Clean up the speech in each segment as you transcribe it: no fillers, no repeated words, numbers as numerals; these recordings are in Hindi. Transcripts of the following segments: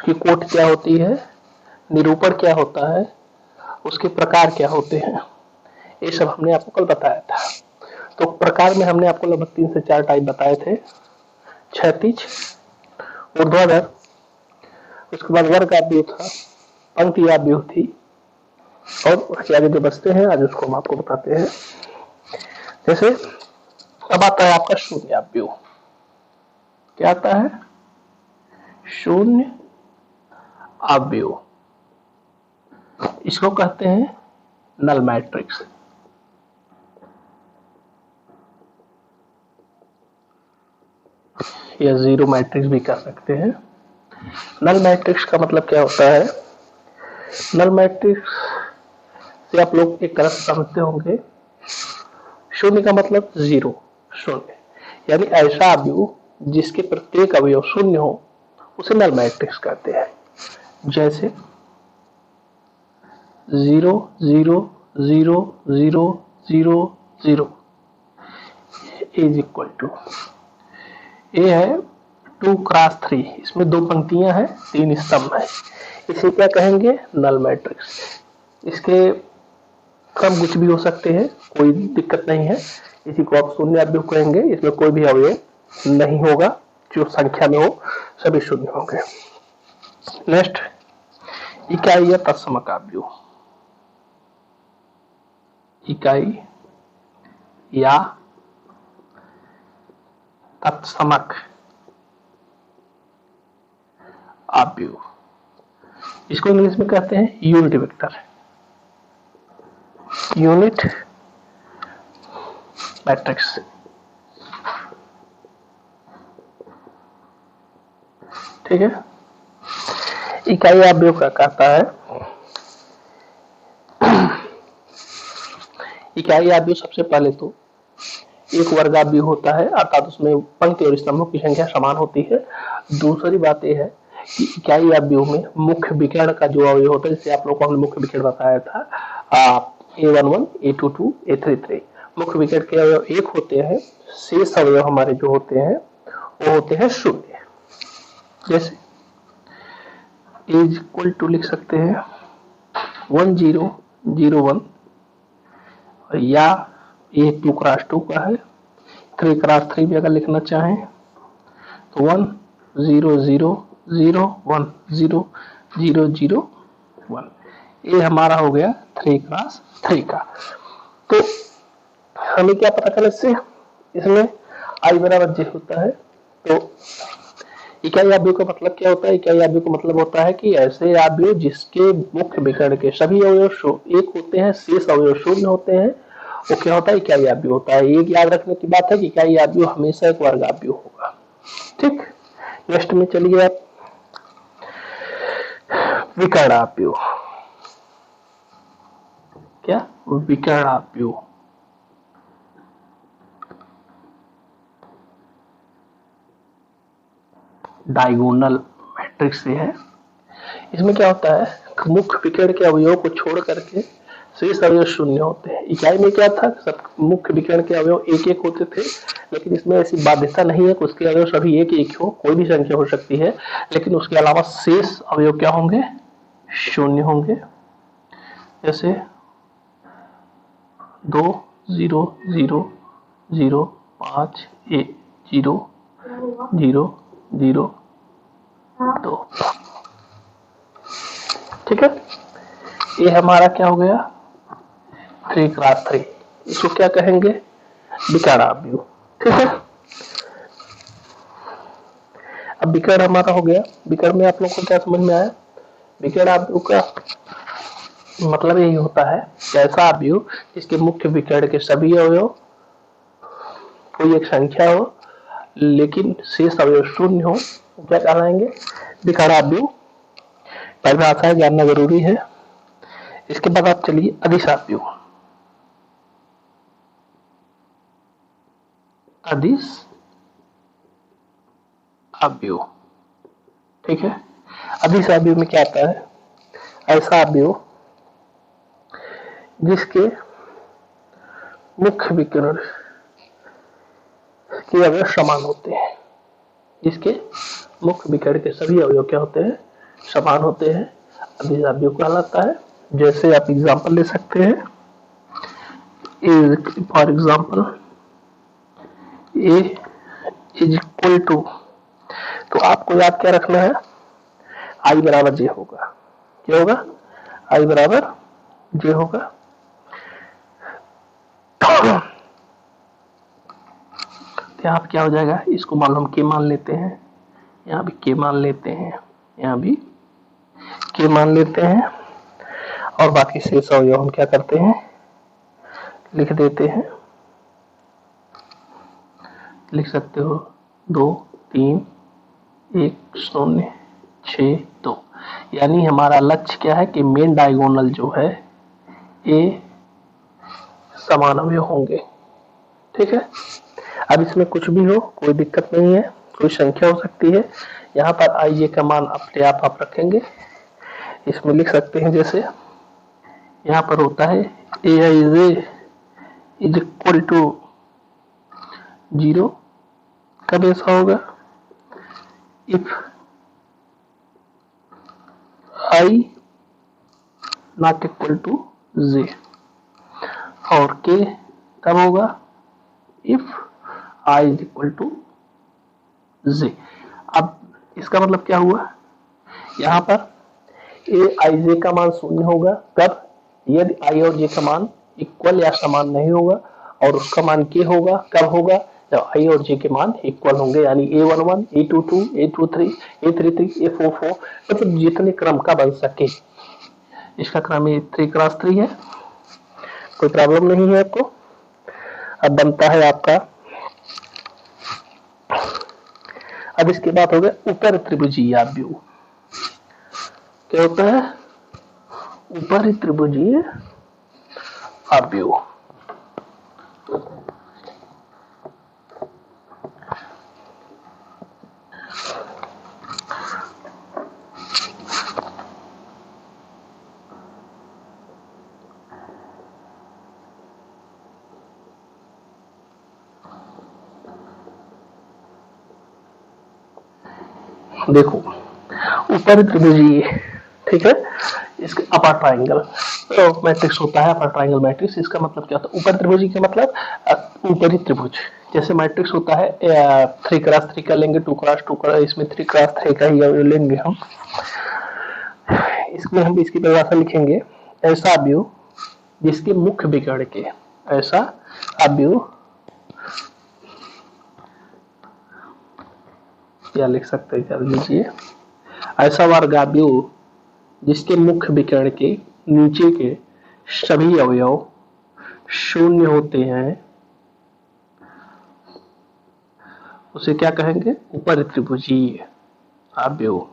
उसकी कोट क्या होती है, निरूपण क्या होता है, उसके प्रकार क्या होते हैं, ये सब हमने आपको कल बताया था। तो प्रकार में हमने आपको लगभग 3 से 4 टाइप बताए थे, क्षैतिज, ऊर्ध्वाधर, उसके बाद वर्गाव्यूह था, पंक्तियाव्यूह थी, और उसके आगे जो बचते हैं आज उसको हम आपको बताते हैं। जैसे अब आता है आपका शून्याव्यूह। क्या आता है, शून्य अव्यूह। इसको कहते हैं नल मैट्रिक्स। या जीरो मैट्रिक्स भी कह सकते हैं। नल मैट्रिक्स का मतलब क्या होता है, नल मैट्रिक्स से आप लोग एक तरह से समझते होंगे, शून्य का मतलब जीरो, शून्य, यानी ऐसा अवयव जिसके प्रत्येक अवयव शून्य हो उसे नल मैट्रिक्स कहते हैं। जैसे 0 0 0 0 0 0 इज इक्वल टू, ये है 2 क्रॉस 3, इसमें 2 पंक्तियां हैं, 3 स्तंभ है, इसे क्या कहेंगे, नल मैट्रिक्स। इसके क्रम कुछ भी हो सकते हैं, कोई दिक्कत नहीं है, इसी को आप शून्य अवयव कहेंगे। इसमें कोई भी अवयव नहीं होगा, जो संख्या में हो सभी शून्य होंगे। नेक्स्ट, इकाई या तत्समक अवयव। इकाई या तत्समक अवयव, इसको इंग्लिश में कहते हैं यूनिट वेक्टर, यूनिट मैट्रिक्स। ठीक है, इकाई अवयव क्या कहता है, इकाई अवयव सबसे पहले तो एक वर्गावयव होता है, अर्थात उसमें पंक्ति और स्तंभों की संख्या समान होती है। दूसरी बात यह है कि इकाई अवयव में मुख्य विकर्ण का जो अवयव होता है, जिसे आप लोगों को हमने मुख्य विकर्ण बताया था, A11, A22, A33, मुख्य विकर्ण के अवयव एक होते हैं, शेष अवयव हमारे जो होते हैं वो होते हैं शून्य। जैसे इज इक्वल टू लिख सकते हैं 1 0 0 1, या ये 2 क्रॉस 2 का है, 3 क्रॉस 3 भी अगर लिखना चाहें तो 1 0 0 0 1 0 0 0 1, ये हमारा हो गया 3 क्रॉस 3 का। तो हमें क्या पता चला इससे, इसमें आई बराबर जे होता है। तो इकाई अवयव का मतलब क्या होता है, इकाई अवयव का मतलब होता है कि ऐसे अवयव जिसके मुख्य विकर्ण के सभी अवयव एक होते हैं, शेष अवयव शून्य होते हैं, वो क्या होता है, इकाई अवयव होता है। ये याद रखने की बात है कि इकाई अवयव हमेशा एक वर्गावयव होगा। ठीक, नेक्स्ट में चलिए आप, विकर्ण अवयव। क्या, विकर्ण अवयव, डायगोनल मैट्रिक्स से है। इसमें क्या होता है, मुख्य विकर्ण के अवयव को छोड़ करके शेष अवयव शून्य होते हैं। इकाई में क्या था, सब मुख्य विकर्ण के अवयव एक एक होते थे, लेकिन इसमें ऐसी बाध्यता नहीं है कि उसके अवयव सभी एक एक हो, कोई भी संख्या हो सकती है, लेकिन उसके अलावा शेष अवयव क्या होंगे, शून्य होंगे। जैसे 2 0 0 0 5 1 0 0 0 2। ठीक है, ये हमारा क्या हो गया, 3 क्रॉस 3, इसको क्या कहेंगे, विकर्ण अवयव। ठीक है, अब विकर्ण हमारा हो गया। विकर्ण में आप लोगों को क्या समझ में आया, विकर्ण अवयव का मतलब यही होता है कि ऐसा अवयव जिसके मुख्य विकर्ण के सभी अवयव कोई एक संख्या हो, लेकिन शेष अवयव शून्य हो, क्या कहलाएंगे, विकर्ण अवयव। परिभाषा जानना जरूरी है। इसके बाद आप चलिए अदिश अवयव। अदिश अवयव, ठीक है, अदिश अवयव में क्या आता है, ऐसा अवयव जिसके मुख्य विकर्ण के अवयव समान होते हैं, जिसके मुख्य विकर्ण के सभी अवयव क्या होते हैं, समान होते हैं, अभी अवयव कहलाता है। जैसे आप एग्जांपल ले सकते हैं, for example a is equal to, तो आपको याद क्या रखना है, आई बराबर जे होगा। क्या होगा? आई बराबर जे होगा। तो यहाँ पे क्या हो जाएगा, इसको मान लो हम के मान लेते हैं, यहाँ भी के मान लेते हैं, यहाँ भी के मान लेते हैं, और बाकी शेष अवयव हम क्या करते हैं, लिख देते हैं। लिख सकते हो 2 3 1 0 6 2, यानी हमारा लक्ष्य क्या है कि मेन डायगोनल जो है ए समान अवयव होंगे। ठीक है, अब इसमें कुछ भी हो कोई दिक्कत नहीं है, कोई संख्या हो सकती है। यहाँ पर आई जे का मान अपने आप रखेंगे, इसमें लिख सकते हैं, जैसे यहाँ पर होता है A I J is equal to 0, कब ऐसा होगा, if I not equal to J, और के कब होगा, if I is equal to J. अब इसका मतलब क्या हुआ, यहाँ पर ए आई जे का मान 0 होगा कब, यदि आई और जे का मान इक्वल या समान नहीं होगा, और उसका मान के होगा कब होगा, जब आई और जे के मान इक्वल होंगे, यानी A11 A22 A23 A33 A44, मतलब जितने क्रम का बन सके। इसका क्रम 3x3 है, कोई प्रॉब्लम नहीं है आपको। अब बनता है आपका, अब इसके बाद हो गया ऊपर त्रिभुजीय अवयव। क्या होता है, ऊपर त्रिभुजीय अवयव। देखो ऊपर त्रिभुजीय, ठीक है, इसके अपर ट्राइंगल तो मैट्रिक्स होता है, अपर ट्राइंगल मैट्रिक्स। इसका मतलब क्या होता है, ऊपर त्रिभुजीय का मतलब ऊपरी त्रिभुज। जैसे मैट्रिक्स होता है 3x3 का लेंगे, 2x2 का, इसमें 3x3 का ही लेंगे हम। इसमें हम इसकी परिभाषा लिखेंगे, ऐसा अवयव जिसके मुख्य विकर्ण के, ऐसा अवयव, क्या लिख सकते हैं, कर लीजिए, ऐसा वर्ग अवयव जिसके मुख्य विकर्ण के नीचे के सभी अवयव शून्य होते हैं, उसे क्या कहेंगे, ऊपर त्रिभुजीय अवयव।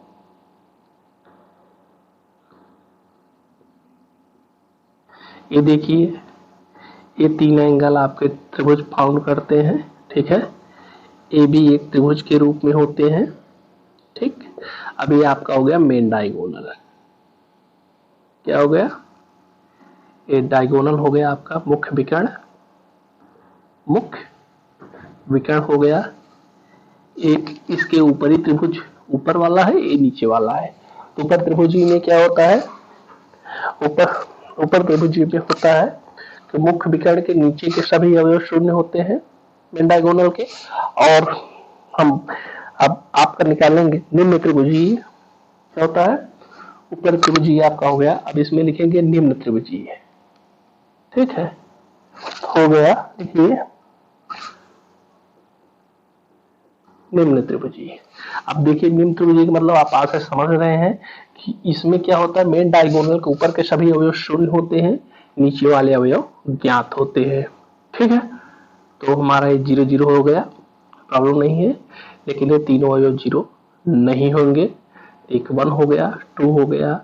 ये देखिए, ये 3 एंगल आपके त्रिभुज फाउंड करते हैं, ठीक है, ए भी एक त्रिभुज के रूप में होते हैं। ठीक, अब ये आपका हो गया मेन डायगोनल। क्या हो गया, ये डायगोनल हो गया आपका मुख्य विकर्ण, मुख्य विकर्ण हो गया। एक इसके ऊपरी त्रिभुज ऊपर वाला है, ये नीचे वाला है। तो ऊपर त्रिभुजी में क्या होता है, ऊपर त्रिभुजी में होता है कि मुख्य विकर्ण के नीचे के सभी अवयव शून्य होते हैं मेन डायगोनल के। और हम अब आपका निकालेंगे निम्न त्रिभुजीय। क्या होता है, ऊपर त्रिभुजीय आपका हो गया, अब इसमें लिखेंगे निम्न त्रिभुजीय। ठीक है, हो गया, देखिए निम्न त्रिभुजीय। अब देखिए निम्न त्रिभुजीय का मतलब आप आज से समझ रहे हैं कि इसमें क्या होता है, मेन डायगोनल के ऊपर के सभी अवयव शून्य होते हैं, नीचे वाले अवयव ज्ञात होते हैं। ठीक है, तो हमारा ये 0 0 हो गया, प्रॉब्लम नहीं है। लेकिन ये तीनों अवयव 0 नहीं होंगे, एक 1 हो गया, 2 हो गया,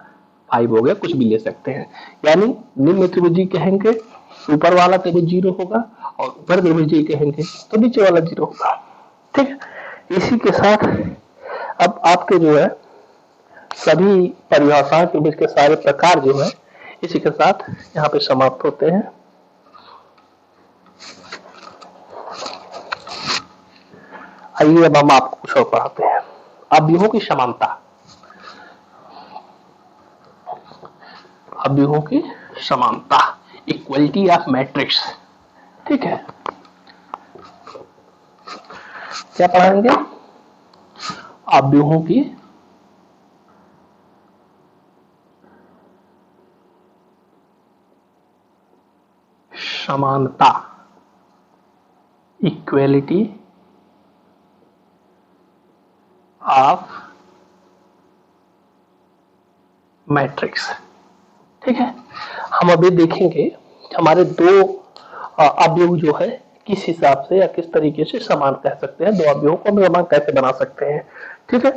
5 हो गया, कुछ भी ले सकते हैं। यानी निम्न त्रिभुजीय कहेंगे ऊपर वाला त्रिभुज 0 होगा, और ऊपर त्रिभुजीय कहेंगे तो नीचे वाला 0 होगा। ठीक है, इसी के साथ अब आपके जो है सभी परिभाषाओं के बीच के सारे प्रकार जो है इसी के साथ यहाँ पे समाप्त होते हैं। आइए अब हम आपको कुछ और पढ़ाते हैं, अवयवों की समानता। अवयवों की समानता, इक्वलिटी ऑफ मैट्रिक्स। ठीक है, क्या पढ़ाएंगे? अवयवों की समानता, इक्वलिटी ऑफ मैट्रिक्स। ठीक है, हम अभी देखेंगे हमारे दो अवयव जो है किस हिसाब से या किस तरीके से समान कह सकते हैं, दो अवयवों को हम समान कैसे बना सकते हैं। ठीक है,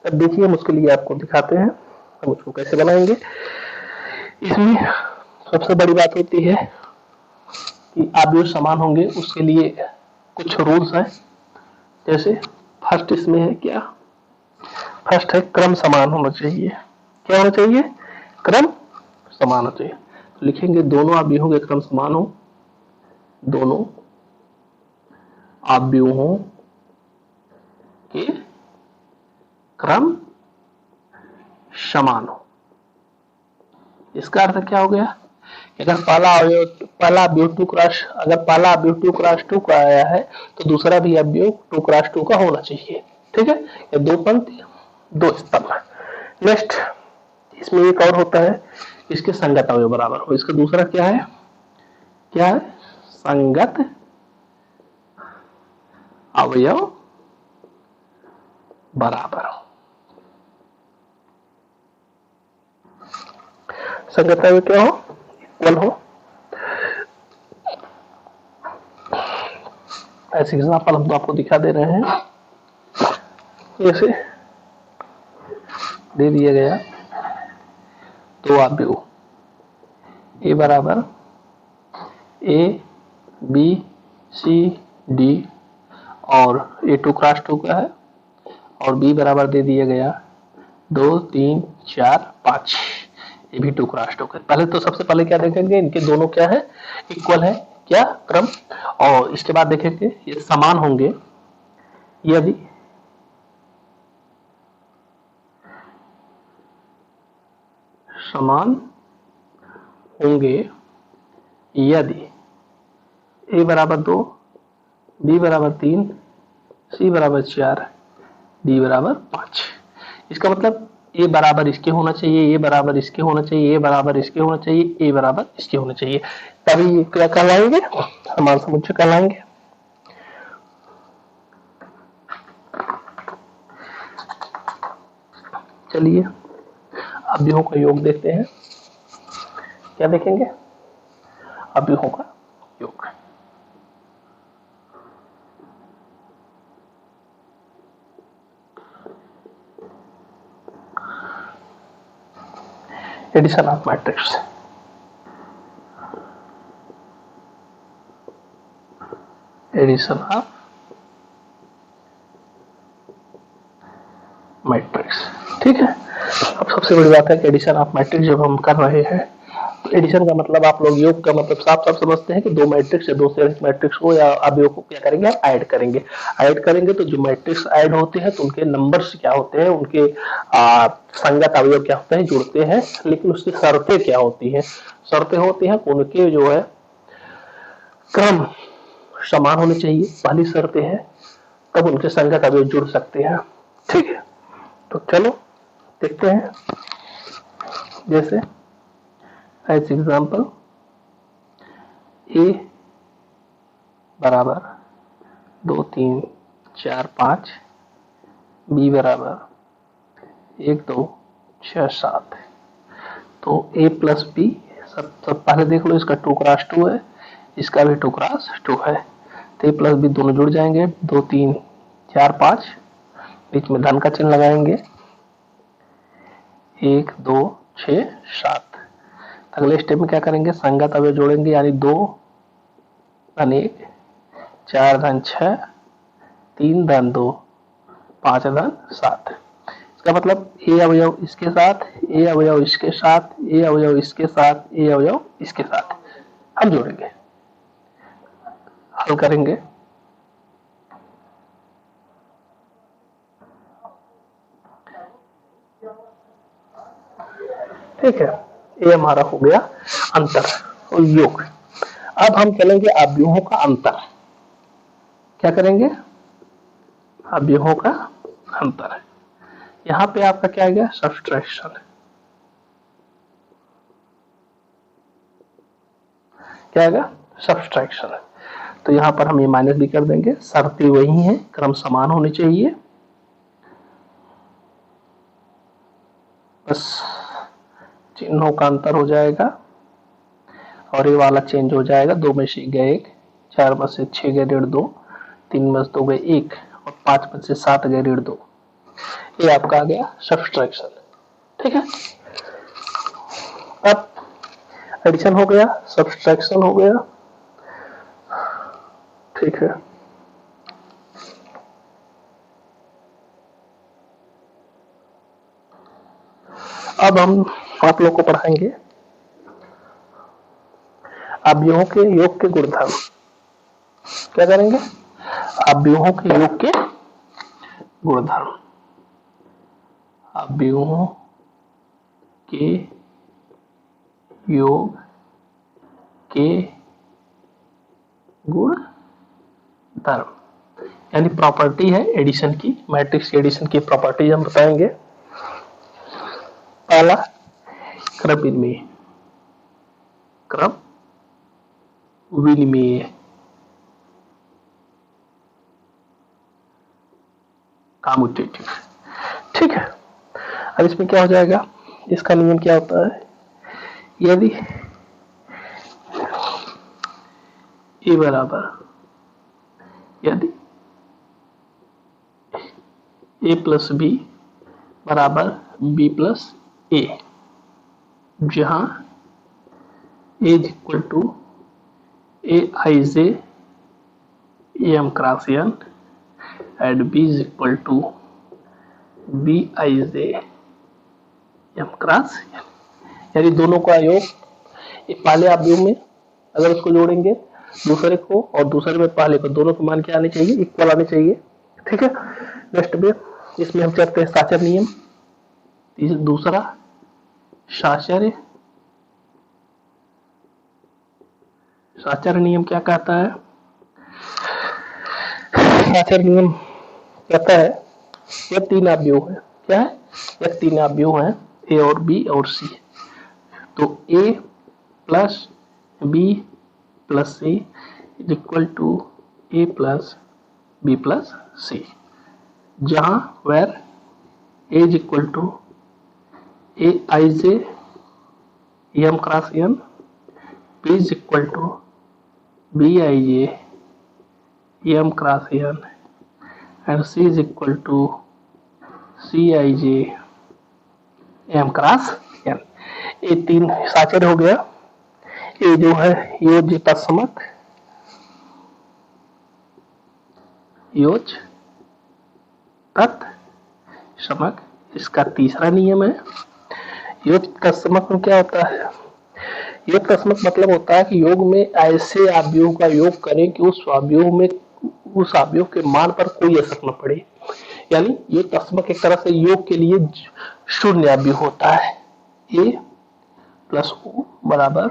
अब देखिए हम उसके लिए आपको दिखाते हैं हम उसको कैसे बनाएंगे। इसमें सबसे बड़ी बात होती है कि अवयव समान होंगे, उसके लिए कुछ रूल्स हैं। जैसे फर्स्ट इसमें है क्या, फर्स्ट है क्रम समान होना चाहिए। क्या होना चाहिए? क्रम समान होना चाहिए। तो लिखेंगे दोनों अवयवों के क्रम समान हो, दोनों अवयवों के क्रम समान हो। इसका अर्थ क्या हो गया? अगर पहला अवयव 2 क्रॉस, अगर पहला अवयव 2 क्रॉस 2 का आया है तो दूसरा भी अवयव 2 क्रॉस 2 का होना चाहिए। ठीक है, ये दो पंक्ति दो स्तंभ। नेक्स्ट इसमें एक और होता है, इसके संगत अवयव बराबर हो। इसका दूसरा क्या है? क्या है? संगत अवयव बराबर हो। संगत अवयव क्या हो? इक्वल हो। ऐसे एग्जाम्पल हम तो आपको दिखा दे रहे हैं। जैसे दे दिया गया दो अवयव ए बराबर ए बी सी डी और ए 2 क्रॉस 2 का है, और बी बराबर दे दिया गया 2 3 4 5, ये भी 2 क्रॉस 2 का। पहले तो सबसे पहले क्या देखेंगे, इनके दोनों क्या है? इक्वल है, क्या क्रम। और इसके बाद देखेंगे ये समान होंगे, यदि समान होंगे यदि ए बराबर 2, बी बराबर 3, सी बराबर 4, डी बराबर 5। इसका मतलब ए बराबर इसके होना चाहिए, ए बराबर इसके होना चाहिए, ए बराबर इसके होना चाहिए, ए बराबर इसके होना चाहिए, तभी ये क्या कहलाएंगे? समान समुच्चय कहलाएंगे। चलिए अवयवों का योग देखते हैं। क्या देखेंगे? अवयवों का योग। Addition of matrix. Addition of matrix. ठीक है, अब सबसे बड़ी बात है कि एडिशन ऑफ मैट्रिक्स जब हम कर रहे हैं तो एडिशन का मतलब, आप लोग योग का मतलब साफ साफ समझते हैं कि दो मैट्रिक्स या दो से अधिक मैट्रिक्स को या अवयव को क्या करेंगे? आप ऐड करेंगे। ऐड करेंगे तो जो मैट्रिक्स ऐड होते हैं तो उनके नंबर्स क्या होते हैं, उनके संगत अवयव क्या होते हैं? जुड़ते हैं। लेकिन उसकी शर्तें क्या होती हैं? शर्तें होती हैं उनके जो है क्रम समान होने चाहिए, पहली शर्तें हैं, तब उनके संगत अवयव जुड़ सकते हैं। ठीक है, तो चलो देखते हैं। जैसे एज एग्जाम्पल ए बराबर 2 3 4 5, बी बराबर 1 2 6 7। तो ए प्लस बी, सब पहले देख लो, इसका 2 क्रॉस 2 है, इसका भी 2 क्रॉस 2 है, तो ए प्लस बी दोनों जुड़ जाएंगे। 2 3 4 5, बीच में धन का चिन्ह लगाएंगे, 1 2 6 7। अगले स्टेप में क्या करेंगे? संगत अवयव जोड़ेंगे, यानी 2 धन 1, 4 धन 6, 3 धन 2, 5 धन 7। इसका मतलब ए अवयव इसके साथ, ए अवयव इसके साथ, ए अवयव इसके साथ, ए अवयव इसके साथ हम जोड़ेंगे, हल करेंगे। ठीक है, ये हमारा हो गया अंतर और योग। अब हम चलेंगे अवयवों का अंतर। क्या करेंगे? अवयवों का अंतर। यहां पे आपका क्या आ गया? सब्सट्रैक्शन। क्या आएगा? सब्सट्रैक्शन। तो यहां पर हम ये माइनस भी कर देंगे, शर्तें वही हैं, क्रम समान होने चाहिए, बस चिन्हों का अंतर हो जाएगा और ये वाला चेंज हो जाएगा। 2 में से गए 1, 4 में से 6 गए 1.5, 3 में से 2 गए 1 और 5 में से 7 गए 1.5। ये आपका आ गया सब्सट्रैक्शन। ठीक है, अब एडिशन हो गया, सब्सट्रैक्शन हो गया। ठीक है, अब हम आप लोग को पढ़ाएंगे अवयवों के योग के गुणधर्म। क्या करेंगे? अवयवों के योग के गुणधर्म। अवयवों के योग के गुणधर्म यानी प्रॉपर्टी है एडिशन की, मैट्रिक्स एडिशन की प्रॉपर्टी हम बताएंगे। पहला, क्रम विनिमय। क्रम विनिमय कम्यूटेटिव। ठीक है, अब इसमें क्या हो जाएगा? इसका नियम क्या होता है? यदि ए बराबर, यदि ए प्लस बी बराबर बी प्लस ए, जहां A is equal to A I J M cross N and B is equal to B I J M cross N, यानी दोनों का योग पहले अवयव में अगर उसको जोड़ेंगे दूसरे को और दूसरे में पहले को, दोनों के मान क्या आने चाहिए? इक्वल आने चाहिए। ठीक है, नेक्स्ट में इसमें हम चलते हैं साचर नियम। दूसरा साचर्य, साचर्य नियम क्या कहता है? साचर्य नियम कहता है यह 3 अवयव है। क्या है? यह 3 अवयव है, ए और बी और सी। तो A plus B plus C is equal to A plus B plus C, जहां where A is equal to A I J M cross N, B is equal to B I J M cross N and C is equal to C I J M cross N. ये 3 साचर हो गया। ये जो है योज तत्समक, योज तत्समक, इसका तीसरा नियम है। योग तत्समक में क्या होता है? योग तत्समक मतलब होता है कि योग में ऐसे अवयव का योग करें कि उस अवयव के मान पर कोई असर न पड़े। यानी योग तत्समक एक तरह से योग के लिए शून्य अवयव होता है। ए प्लस ओ बराबर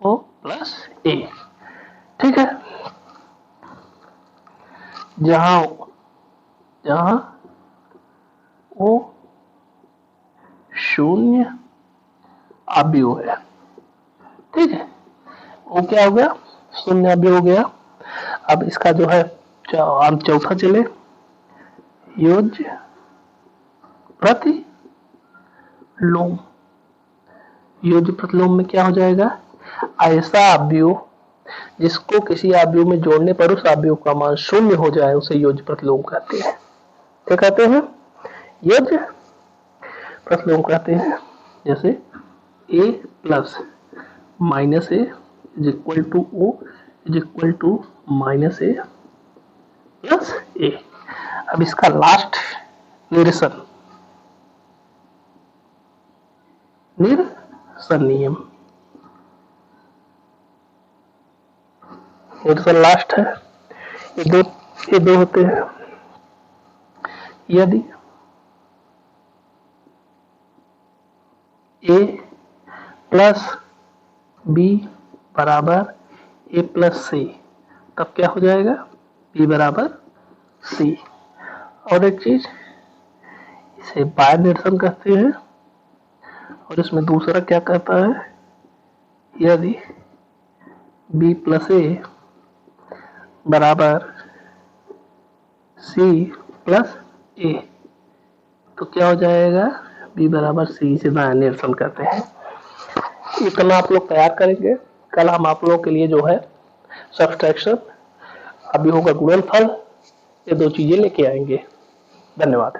ओ प्लस ए। ठीक है, जहां जहां ओ शून्य अवयव है। ठीक है, वो क्या हो गया? शून्य अवयव हो गया। अब इसका जो है हम चौथा चले, योज प्रतिलोम। योज प्रतिलोम में क्या हो जाएगा? ऐसा अवयव जिसको किसी अवयव में जोड़ने पर उस अवयव का मान शून्य हो जाए उसे योज प्रतिलोम कहते हैं। क्या कहते हैं? योज प्रतिलोम कहते हैं। जैसे A plus minus A is equal to O is equal to minus A plus A. अब इसका लास्ट निरसन नियम, निरसन लास्ट है। ये दो होते हैं। यदि ए प्लस बी बराबर ए प्लस सी, तब क्या हो जाएगा, बी बराबर सी। और एक चीज, इसे बाय निरसन कहते हैं, और इसमें दूसरा क्या कहता है, यदि बी प्लस ए बराबर सी प्लस ए, तो क्या हो जाएगा, बी बराबर सी, से बाय निरसन कहते हैं। इतना आप लोग तैयार करेंगे। कल हम आप लोगों के लिए जो है सब्सट्रैक्शन, अवयवों का गुणनफल, ये दो चीजें लेके आएंगे। धन्यवाद।